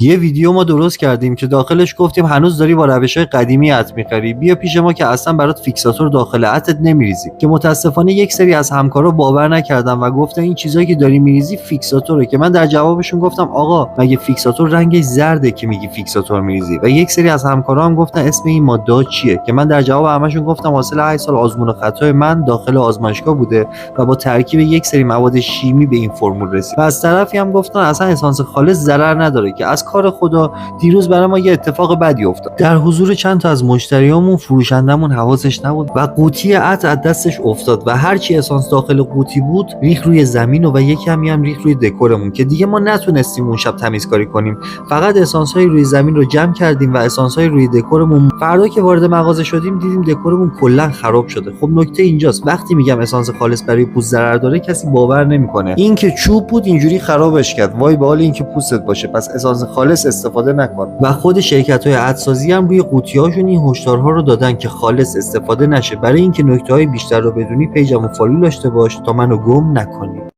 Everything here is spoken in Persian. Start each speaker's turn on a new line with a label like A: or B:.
A: یه ویدیو ما درست کردیم که داخلش گفتیم هنوز داری با روش‌های قدیمی عطر می‌خری، بیا پیش ما که اصلا برات فیکساتور داخل عطرت نمی‌ریزی. که متاسفانه یک سری از همکارا باور نکردن و گفتن این چیزایی که داری می‌ریزی فیکساتوره. که من در جوابشون گفتم آقا مگه فیکساتور رنگش زرده که میگی فیکساتور می‌ریزی؟ و یک سری از همکارا هم گفتن اسم این ماده چیه؟ که من در جواب همشون گفتم حاصل 8 سال آزمون و خطای من داخل آزمایشگاه بوده و با ترکیب یک سری مواد شیمی به این فرمول رسید. و از طرفی هم گفتن اصلا اسانس خالص ضرر نداره، که از کار خدا دیروز برای ما یه اتفاق بدی افتاد. در حضور چند تا از مشتریامون فروشندمون حواسش نبود و قوطی عطر از دستش افتاد و هر چی اسانس داخل قوطی بود ریخت روی زمین و یه کمی هم ریخت روی دکورمون، که دیگه ما نتونستیم اون شب تمیزکاری کنیم. فقط اسانس‌های روی زمین رو جمع کردیم و اسانس‌های روی دکورمون. فردا که وارد مغازه شدیم دیدیم دکورمون کلا خراب شده. خب نکته اینجاست، وقتی میگم اسانس خالص برای پوست ضرر داره کسی باور نمیکنه. این که چوب بود اینجوری خرابش کرد، وای به حال این که پوستت باشه، پس اسانس خالص استفاده نکن. و خود شرکت‌های عطرسازی هم روی قوطی‌هاشون این هشدارها رو دادن که خالص استفاده نشه. برای اینکه نکته‌های بیشتر رو بدونی پیجمو فالو داشته باش تا منو گم نکنی.